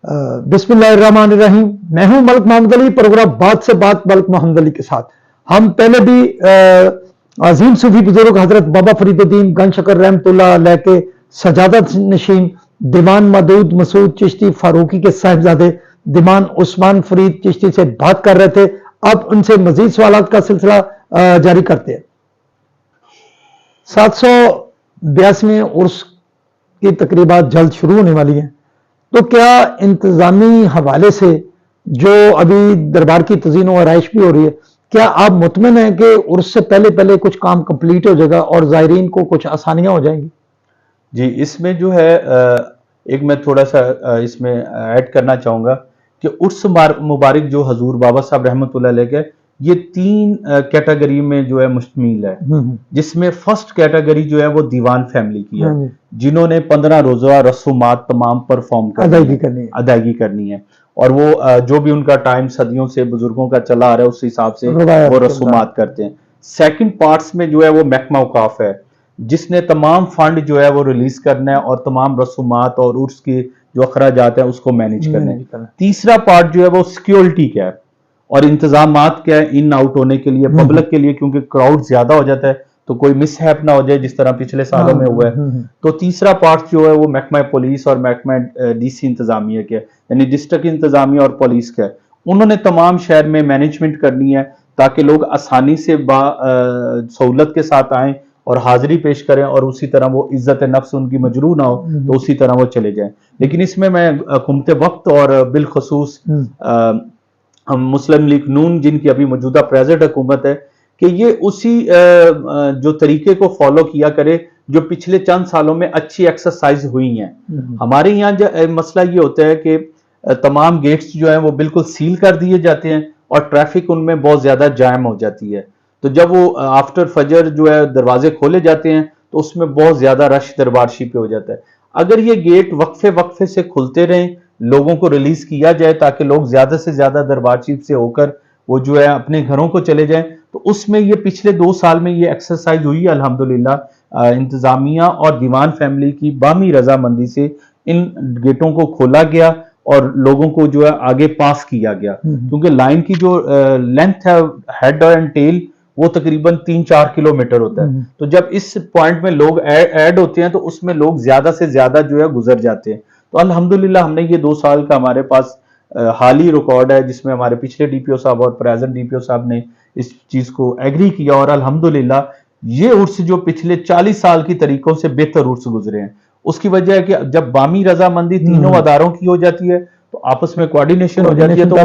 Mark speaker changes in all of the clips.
Speaker 1: बिस्मिल्लाहिर्रहमानिर्रहीम। मैं हूं मलिक मोहम्मद अली, प्रोग्राम बात से बात मलिक मोहम्मद अली के साथ। हम पहले भी अजीम सूफी बुजुर्ग हजरत बाबा फरीदुद्दीन गंज शकर रहमतुल्लाह अलैह के सजादत नशीन दीवान मदूद मसूद चिश्ती फारूकी के साहिबजादे दीवान उस्मान फरीद चिश्ती से बात कर रहे थे। अब उनसे मजीद सवालात का सिलसिला जारी करते हैं। 782वें उर्स की तकरीबात जल्द शुरू होने वाली हैं, तो क्या इंतजामी हवाले से जो अभी दरबार की तज़ीन व आराइश भी हो रही है, क्या आप मुतमिन हैं कि उर्स से पहले पहले कुछ काम कंप्लीट हो जाएगा और ज़ायरीन को कुछ आसानियां हो जाएंगी?
Speaker 2: जी, इसमें जो है एक मैं थोड़ा सा इसमें ऐड करना चाहूँगा कि उर्स मुबारक जो हजूर बाबा साहब रहमतुल्लाह अलैह के, ये 3 कैटेगरी में जो है मुश्तमिल है, जिसमें फर्स्ट कैटेगरी जो है वो दीवान फैमिली की है, जिन्होंने 15 रोज़ा रसूमात तमाम परफॉर्म अदायगी करनी है, और वो जो भी उनका टाइम सदियों से बुजुर्गों का चला आ रहा है उस हिसाब से वो रसूमात करते हैं। सेकंड पार्ट्स में जो है वो महकमा औकाफ है, जिसने तमाम फंड जो है वो रिलीज करना है और तमाम रसूमात और उर्स के जो अखराजात है उसको मैनेज करना है। तीसरा पार्ट जो है वो सिक्योरिटी का है और इंतजामात क्या है इन आउट होने के लिए, पब्लिक के लिए, क्योंकि क्राउड ज्यादा हो जाता है तो कोई मिसहैप ना हो जाए जिस तरह पिछले सालों में हुआ है। तो तीसरा पार्ट जो है वो महकमा पुलिस और महकमा डीसी इंतजामिया के, यानी डिस्ट्रिक्ट इंतजामिया और पुलिस का है। उन्होंने तमाम शहर में मैनेजमेंट करनी है ताकि लोग आसानी से सहूलत के साथ आएं और हाजिरी पेश करें और उसी तरह वो इज्जत नफ्स उनकी मजरू ना हो तो उसी तरह वो चले जाएं। लेकिन इसमें मैं हुकूमत वक्त और बिलखसूस मुस्लिम लीग नून जिनकी अभी मौजूदा प्रेजेंट हुकूमत है कि ये उसी जो तरीके को फॉलो किया करे जो पिछले चंद सालों में अच्छी एक्सरसाइज हुई हैं। हमारे यहाँ मसला ये होता है कि तमाम गेट्स जो हैं वो बिल्कुल सील कर दिए जाते हैं और ट्रैफिक उनमें बहुत ज्यादा जाम हो जाती है। तो जब वो आफ्टर फजर जो है दरवाजे खोले जाते हैं तो उसमें बहुत ज्यादा रश दरबारशी पे हो जाता है। अगर ये गेट वक्फे वक्फे से खुलते रहें, लोगों को रिलीज किया जाए ताकि लोग ज्यादा से ज्यादा दरबारशी से होकर वो जो है अपने घरों को चले जाएं, तो उसमें ये पिछले 2 साल में ये एक्सरसाइज हुई अल्हम्दुलिल्लाह। इंतजामिया और दीवान फैमिली की बामी रजामंदी से इन गेटों को खोला गया और लोगों को जो है आगे पास किया गया, क्योंकि लाइन की जो लेंथ है हेड एंड टेल वो तकरीबन 3-4 किलोमीटर होता है। तो जब इस पॉइंट में लोग ऐड होते हैं तो उसमें लोग ज्यादा से ज्यादा जो है गुजर जाते हैं। तो अल्हम्दुलिल्लाह हमने ये 2 साल का हमारे पास हाली रिकॉर्ड है जिसमें हमारे पिछले डीपीओ साहब और प्रेजेंट डीपीओ साहब ने इस चीज को एग्री किया और अल्हम्दुलिल्लाह ये उर्स जो पिछले 40 साल की तरीकों से बेहतर उर्स गुजरे हैं। उसकी वजह है कि जब बामी रजामंदी तीनों अदारों की हो जाती है तो आपस में कोऑर्डिनेशन हो जाती है, तो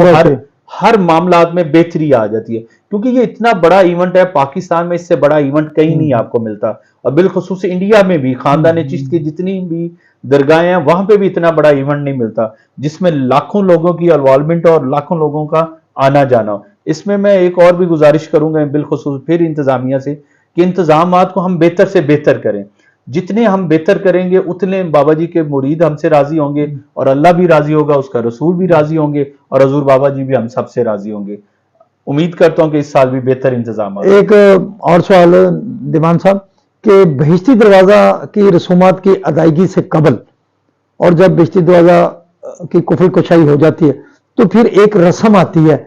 Speaker 2: हर मामलात में बेहतरी आ जाती है, क्योंकि ये इतना बड़ा इवेंट है। पाकिस्तान में इससे बड़ा इवेंट कहीं नहीं आपको मिलता, और बिलखुसूस इंडिया में भी खानदान चिश्त की जितनी भी दरगाहें हैं वहां पे भी इतना बड़ा इवेंट नहीं मिलता जिसमें लाखों लोगों की इन्वॉल्वमेंट और लाखों लोगों का आना जाना हो। इसमें मैं एक और भी गुजारिश करूंगा बिलखुसूस फिर इंतजामिया से कि इंतजामात को हम बेहतर से बेहतर करें। जितने हम बेहतर करेंगे उतने बाबा जी के मुरीद हमसे राजी होंगे और अल्लाह भी राजी होगा, उसका रसूल भी राजी होंगे और हजूर बाबा जी भी हम सबसे राजी होंगे। उम्मीद करता हूं कि इस साल भी बेहतर इंतजाम।
Speaker 1: एक और सवाल दीवान साहब कि बहिश्ती दरवाजा की रसूमात की अदायगी से कबल और जब बहिश्ती दरवाजा की कुफल कुशाई हो जाती है तो फिर एक रस्म आती है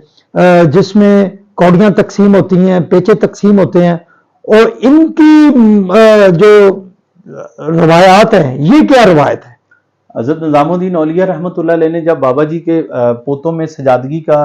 Speaker 1: जिसमें कौड़ियां तकसीम होती हैं, पेचे तकसीम होते हैं, और इनकी जो रवायात है ये क्या रवायत है?
Speaker 2: हज़रत निज़ामुद्दीन औलिया रहमतुल्लाह अलैह ने जब बाबा जी के पोतों में सजादगी का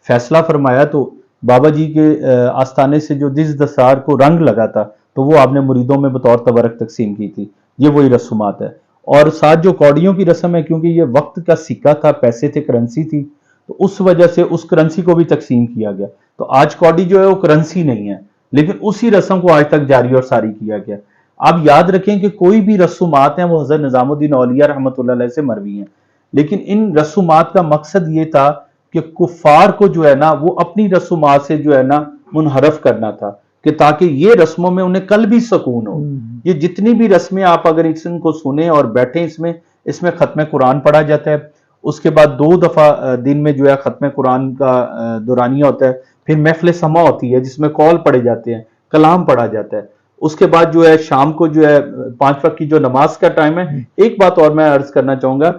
Speaker 2: फैसला फरमाया तो बाबा जी के आस्थाने से जो जिस दस्तार को रंग लगा था तो वो आपने मुरीदों में बतौर तबरक तकसीम की थी। ये वही रसूमात है। और साथ जो कौड़ियों की रस्म है, क्योंकि ये वक्त का सिक्का था, पैसे थे, करेंसी थी, तो उस वजह से उस करेंसी को भी तकसीम किया गया। तो आज कौड़ी जो है वो करेंसी नहीं है, लेकिन उसी रस्म को आज तक जारी और सारी किया गया। आप याद रखें कि कोई भी रसूमात हैं वो हज़रत निज़ामुद्दीन औलिया रहमतुल्लाह अलैह से मरवी हैं, लेकिन इन रसूमात का मकसद ये था कि कुफार को जो है ना वो अपनी रसूमात से जो है ना मुनहरफ करना था, कि ताकि ये रस्मों में उन्हें कल भी सुकून हो। ये जितनी भी रस्में आप अगर इनको सुने और बैठे इसमें खत्म कुरान पढ़ा जाता है, उसके बाद 2 दफा दिन में जो है खत्म कुरान का दुरानिया होता है, फिर महफिल समा होती है जिसमें कौल पढ़े जाते हैं, कलाम पढ़ा जाता है। उसके बाद जो है शाम को जो है 5 वक्त की जो नमाज का टाइम है। एक बात और मैं अर्ज करना चाहूंगा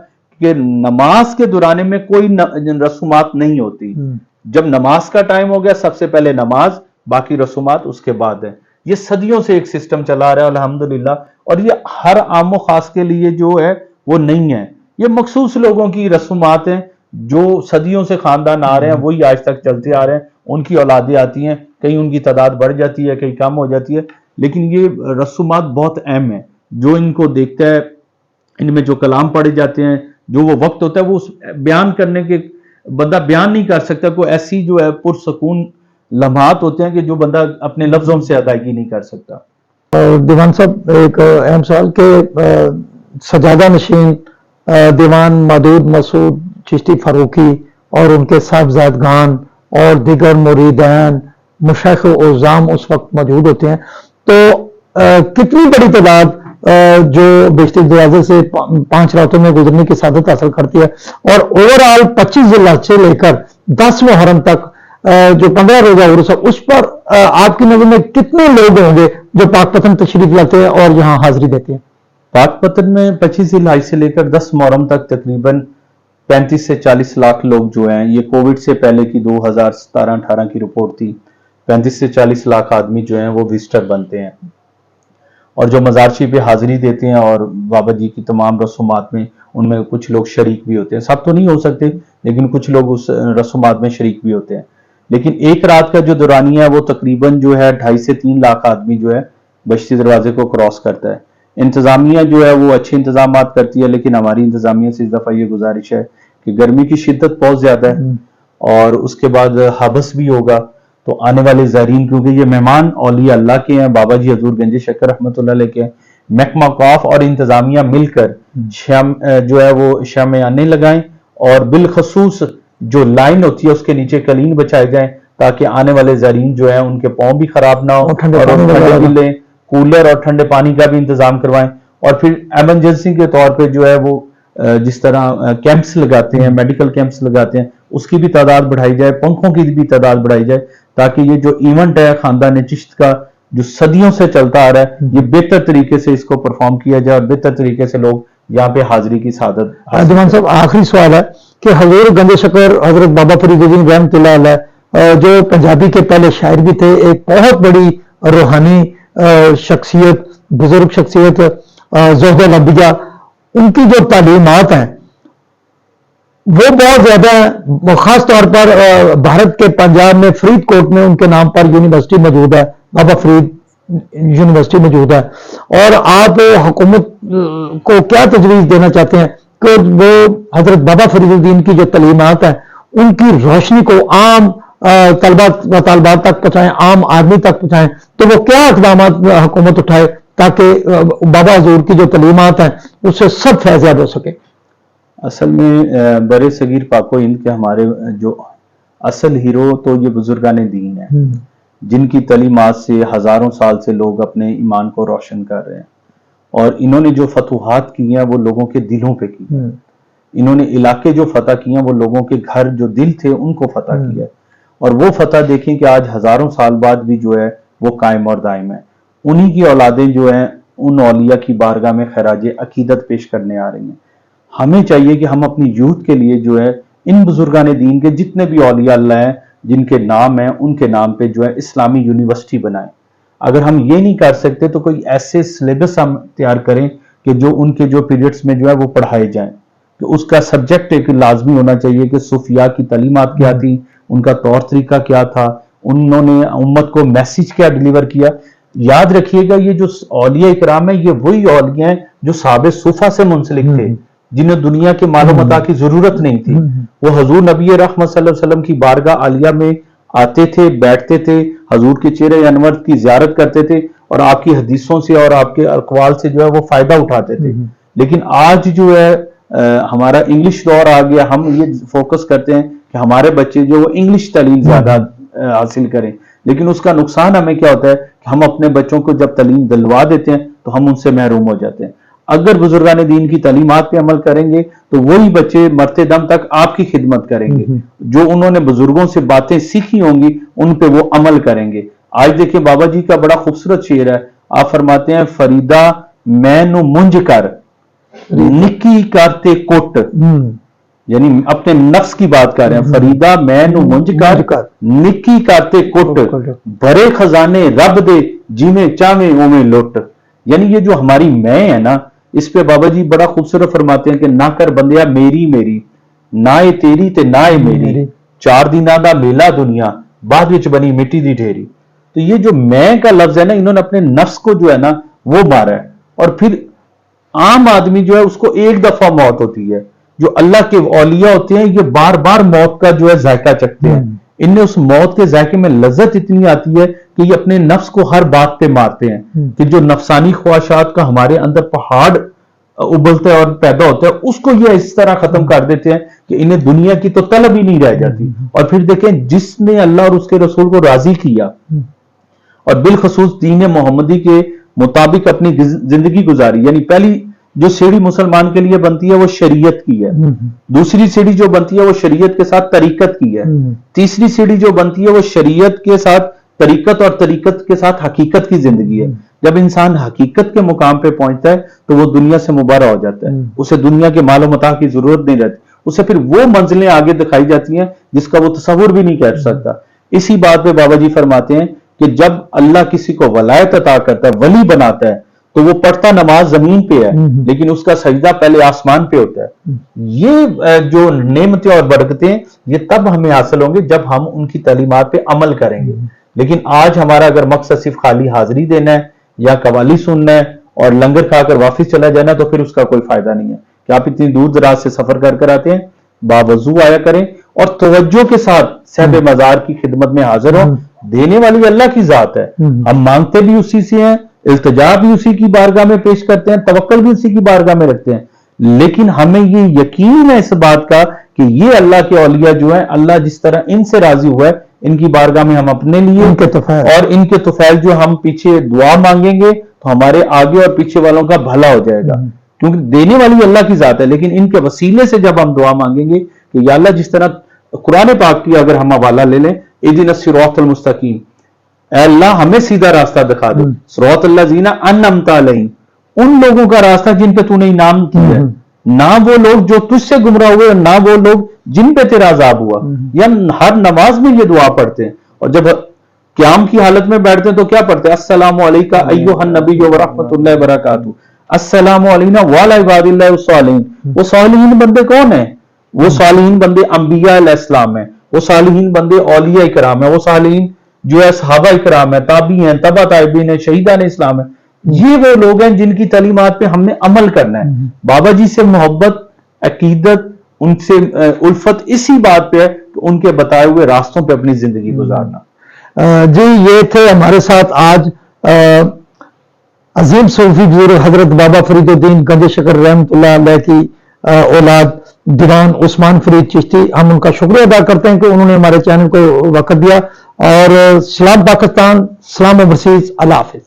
Speaker 2: کہ نماز کے دوران میں کوئی رسومات نہیں ہوتی. جب نماز کا ٹائم ہو گیا سب سے پہلے نماز، باقی رسومات اس کے بعد ہے. یہ صدیوں سے ایک سسٹم چلا رہا ہے الحمدللہ، اور یہ ہر عام و خاص کے لیے جو ہے وہ نہیں ہے. یہ مخصوص لوگوں کی رسومات ہیں جو صدیوں سے خاندان آ رہے ہیں، وہی آج تک چلتے آ رہے ہیں. ان کی اولادیں آتی ہیں، کہیں ان کی تعداد بڑھ جاتی ہے، کہیں کم ہو جاتی ہے، لیکن یہ رسومات بہت اہم ہیں. جو ان کو دیکھتا ہے، ان میں جو کلام پڑھے جاتے ہیں، جو وہ وقت ہوتا ہے وہ بیان کرنے کے بندہ بیان نہیں کر سکتا. کوئی ایسی جو ہے پرسکون لمحات ہوتے ہیں کہ جو بندہ اپنے لفظوں سے ادائیگی نہیں کر سکتا.
Speaker 1: دیوان صاحب ایک اہم سوال کہ سجادہ نشین دیوان مودود مسعود چشتی فاروقی اور ان کے صاحبزادگان اور دیگر مریدین مشائخ اعظام اس وقت موجود ہوتے ہیں، تو کتنی بڑی تعداد جو بہشتی دروازے سے 5 راتوں میں گزرنے کی سعادت حاصل کرتی ہے، اور اوور آل 25 ذی الحجہ سے لے کر 10 محرم تک جو 15 روزہ عرس ہے، اس پر آپ کی نظر میں کتنے لوگ ہوں گے جو پاک پتن تشریف لاتے ہیں اور یہاں حاضری دیتے ہیں؟
Speaker 2: پاک پتن میں 25 ذی الحجہ سے لے کر 10 محرم تک تقریباً 35 سے 40 لاکھ لوگ جو ہیں، یہ کووڈ سے پہلے کی 2017-18 کی رپورٹ تھی، 35 سے 40 لاکھ آدمی جو ہیں وہ وزٹر بنتے ہیں، اور جو مزارچی پہ حاضری دیتے ہیں اور بابا جی کی تمام رسومات میں، ان میں کچھ لوگ شریک بھی ہوتے ہیں. سب تو نہیں ہو سکتے لیکن کچھ لوگ اس رسومات میں شریک بھی ہوتے ہیں. لیکن ایک رات کا جو دورانیہ ہے وہ تقریباً جو ہے 2.5 سے 3 لاکھ آدمی جو ہے بہشتی دروازے کو کراس کرتا ہے. انتظامیہ جو ہے وہ اچھے انتظامات کرتی ہے، لیکن ہماری انتظامیہ سے اس دفعہ یہ گزارش ہے کہ گرمی کی شدت بہت زیادہ ہے، اور اس کے بعد حبس بھی ہوگا، تو آنے والے زائرین، کیونکہ یہ مہمان اولیاء اللہ کے ہیں، بابا جی حضور گنج شکر رحمۃ اللہ علیہ کے ہیں، محکمہ اوقاف اور انتظامیہ مل کر جو ہے وہ شمعانے لگائیں، اور بالخصوص جو لائن ہوتی ہے اس کے نیچے قلین بچائے جائیں تاکہ آنے والے زائرین جو ہیں ان کے پاؤں بھی خراب نہ ہو، اور ٹھنڈے بھی لیں، کولر اور ٹھنڈے پانی کا بھی انتظام کروائیں. اور پھر ایمرجنسی کے طور پہ جو ہے وہ جس طرح کیمپس لگاتے ہیں، میڈیکل کیمپس لگاتے ہیں، اس کی بھی تعداد بڑھائی جائے، پنکھوں کی بھی تعداد بڑھائی جائے، تاکہ یہ جو ایونٹ ہے خاندان چشت کا جو صدیوں سے چلتا آ رہا ہے، یہ بہتر طریقے سے اس کو پرفارم کیا جائے اور بہتر طریقے سے لوگ یہاں پہ حاضری کی سعادت.
Speaker 1: دیوان صاحب آخری سوال ہے کہ حضور گنج شکر حضرت بابا فرید الدین رحمۃ اللہ علیہ جو پنجابی کے پہلے شاعر بھی تھے، ایک بہت بڑی روحانی شخصیت، بزرگ شخصیت، زہد الانبیاء، ان کی جو تعلیمات ہیں وہ بہت زیادہ ہیں. خاص طور پر بھارت کے پنجاب میں فرید کوٹ میں ان کے نام پر یونیورسٹی موجود ہے، بابا فرید یونیورسٹی موجود ہے. اور آپ حکومت کو کیا تجویز دینا چاہتے ہیں کہ وہ حضرت بابا فرید الدین کی جو تعلیمات ہیں ان کی روشنی کو عام طلبہ و طالبات تک پہنچائیں، عام آدمی تک پہنچائیں، تو وہ کیا اقدامات حکومت اٹھائے تاکہ بابا حضور کی جو تعلیمات ہیں اس سے سب فیض یاب ہو سکے؟
Speaker 2: اصل میں بر صغیر پاک و ہند کے ہمارے جو اصل ہیرو تو یہ بزرگان دین ہیں، جن کی تعلیمات سے ہزاروں سال سے لوگ اپنے ایمان کو روشن کر رہے ہیں، اور انہوں نے جو فتوحات کی ہیں وہ لوگوں کے دلوں پہ کی ہیں. انہوں نے علاقے جو فتح کیے ہیں وہ لوگوں کے گھر جو دل تھے ان کو فتح کیا ہے، اور وہ فتح دیکھیں کہ آج ہزاروں سال بعد بھی جو ہے وہ قائم اور دائم ہے. انہی کی اولادیں جو ہیں ان اولیاء کی بارگاہ میں خراج عقیدت پیش کرنے آ رہی ہیں. ہمیں چاہیے کہ ہم اپنی یوتھ کے لیے جو ہے ان بزرگان دین کے جتنے بھی اولیاء اللہ ہیں جن کے نام ہیں ان کے نام پہ جو ہے اسلامی یونیورسٹی بنائیں. اگر ہم یہ نہیں کر سکتے تو کوئی ایسے سلیبس ہم تیار کریں کہ جو ان کے جو پیریڈز میں جو ہے وہ پڑھائے جائیں، کہ اس کا سبجیکٹ ایک لازمی ہونا چاہیے کہ صوفیاء کی تعلیمات کیا تھی، ان کا طور طریقہ کیا تھا، انہوں نے امت کو میسیج کیا ڈیلیور کیا. یاد رکھیے گا یہ جو اولیاء اکرام ہیں یہ وہی اولیاء ہیں جو صحابہ صوفہ سے منسلک تھے، جنہیں دنیا کے مال و متاع کی ضرورت نہیں تھی. وہ حضور نبی رحمت صلی اللہ علیہ وسلم کی بارگاہ عالیہ میں آتے تھے، بیٹھتے تھے، حضور کے چہرے انور کی زیارت کرتے تھے، اور آپ کی حدیثوں سے اور آپ کے اقوال سے جو ہے وہ فائدہ اٹھاتے تھے. لیکن آج جو ہے ہمارا انگلش دور آ گیا، ہم یہ فوکس کرتے ہیں کہ ہمارے بچے جو وہ انگلش تعلیم زیادہ حاصل کریں، لیکن اس کا نقصان ہمیں کیا ہوتا ہے کہ ہم اپنے بچوں کو جب تعلیم دلوا دیتے ہیں تو ہم ان سے محروم ہو جاتے ہیں. اگر بزرگان دین کی تعلیمات پہ عمل کریں گے تو وہی بچے مرتے دم تک آپ کی خدمت کریں گے، جو انہوں نے بزرگوں سے باتیں سیکھی ہوں گی ان پہ وہ عمل کریں گے. آج دیکھیں بابا جی کا بڑا خوبصورت شعر ہے، آپ فرماتے ہیں فریدہ میں نو منج کر निकी करते कुट, यानी अपने नफ्स की बात कर रहे हैं। फरीदा मैनू मुंज कर निकी करते कुट, भरे खजाने रब दे जिमें चावे उमें लुट। यानी ये जो हमारी मैं है ना, इस पे बाबा जी बड़ा खूबसूरत फरमाते हैं कि ना कर बंदिया मेरी मेरी, ना ए तेरी ते ना ए मेरी, चार दिना दा मेला दुनिया बाद विच बनी मिट्टी दी ढेरी। तो ये जो मैं का लफ्ज है ना, इन्होंने अपने नफ्स को जो है ना वो मारा है। और फिर आम आदमी जो है उसको एक दफा मौत होती है, जो अल्लाह के औलिया होते हैं ये बार बार मौत का जो है जायका चखते हैं। इनमें उस मौत के जायके में लज्जत इतनी आती है कि ये अपने नफ्स को हर बात पे मारते हैं कि जो नफसानी ख्वाहिशात का हमारे अंदर पहाड़ उबलता है और पैदा होता है, उसको ये इस तरह खत्म कर देते हैं कि इन्हें दुनिया की तो तलब ही नहीं रह जाती। और फिर देखें, जिसने अल्लाह और उसके रसूल को राजी किया और बिलखसूस दीन मोहम्मदी के मुताबिक अपनी जिंदगी गुजारी, यानी पहली जो सीढ़ी मुसलमान के लिए बनती है वो शरीयत की है, दूसरी सीढ़ी जो बनती है वो शरीयत के साथ तरीकत की है, तीसरी सीढ़ी जो बनती है वो शरीयत के साथ तरीकत और तरीकत के साथ हकीकत की जिंदगी है। जब इंसान हकीकत के मुकाम पे पहुंचता है तो वो दुनिया से मुबारा हो जाता है, उसे दुनिया के मालो मता की जरूरत नहीं रहती, उसे फिर वो मंजिलें आगे दिखाई जाती हैं जिसका वो तसव्वुर भी नहीं कर सकता। इसी बात पे बाबा जी फरमाते हैं कि जब अल्लाह किसी को वलायत अता करता है, वली बनाता है, तो वो पढ़ता नमाज जमीन पे है लेकिन उसका सजदा पहले आसमान पे होता है। ये जो नेमतें और बरकतें ये तब हमें हासिल होंगे जब हम उनकी तालीमात पे अमल करेंगे। लेकिन आज हमारा अगर मकसद सिर्फ खाली हाजिरी देना है या कवाली सुनना है और लंगर खाकर वापस चला जाना, तो फिर उसका कोई फायदा नहीं है। कि आप इतनी दूर दराज से सफर कर कर आते हैं, बावजू आया करें और तवज्जो के साथ सहबे मजार की खिदमत में हाजिर हो। देने वाली अल्लाह की जात है, हम मांगते भी उसी से हैं, इल्तिजा भी उसी की बारगाह में पेश करते हैं, तवक्कल भी उसी की बारगाह में रखते हैं। लेकिन हमें ये यकीन है इस बात का कि ये अल्लाह के औलिया जो है, अल्लाह जिस तरह इनसे राजी हुआ है, इनकी बारगाह में हम अपने लिए
Speaker 1: इनके तुफैल
Speaker 2: और इनके तुफैल जो हम पीछे दुआ मांगेंगे तो हमारे आगे और पीछे वालों का भला हो जाएगा, क्योंकि देने वाली अल्लाह की जात है। लेकिन इनके वसीले से जब हम दुआ मांगेंगे कि या अल्लाह, जिस तरह कुरान पाक की अगर हम हवाला ले लें, इहदिनस सिरातल मुस्तकीम, अल्लाह हमें सीधा रास्ता दिखा दे, सिरातल लज़ीना अनअमता अलैहिम, उन लोगों का रास्ता जिन पे तूने इनाम किया है, ना वो लोग जो तुझसे गुमराह हुए और ना वो लोग जिन पे तेरा अज़ाब हुआ। या हर नमाज में ये दुआ पढ़ते हैं और जब क़याम की हालत में बैठते हैं तो क्या पढ़ते हैं? अस्सलामु अलैका अय्युहन नबिय्यु व रहमतुल्लाहि व बरकातुहू, अस्सलामु अलैना व अला इबादिल्लाहि सालिहीन। वो सालिहीन बंदे कौन है? वो सालिहीन बंदे अंबिया अलैहिस्सलाम है, वो सालिहीन बंदे औलिया इकराम है, वो सालिहीन जो है सहाबा इकराम है, ताबी हैं, तबा ताबिईन है, शहीदान इस्लाम है। ये वो लोग हैं जिनकी तालीमात पे हमने अमल करना है। बाबा जी से मोहब्बत, अकीदत, उनसे उल्फत इसी बात पे है कि उनके बताए हुए रास्तों पे अपनी जिंदगी गुजारना।
Speaker 1: जी, ये थे हमारे साथ आज अजीम सूफी बुजुर्ग हजरत बाबा फरीदुद्दीन गंज शकर रहमतुल्लाह अलैह की औलाद दीवान उस्मान फरीद चिश्ती। हम उनका शुक्रिया अदा करते हैं कि उन्होंने हमारे चैनल को वक्त दिया। और सलाम पाकिस्तान, सलाम ओवरसीज, अल्लाह हाफिज।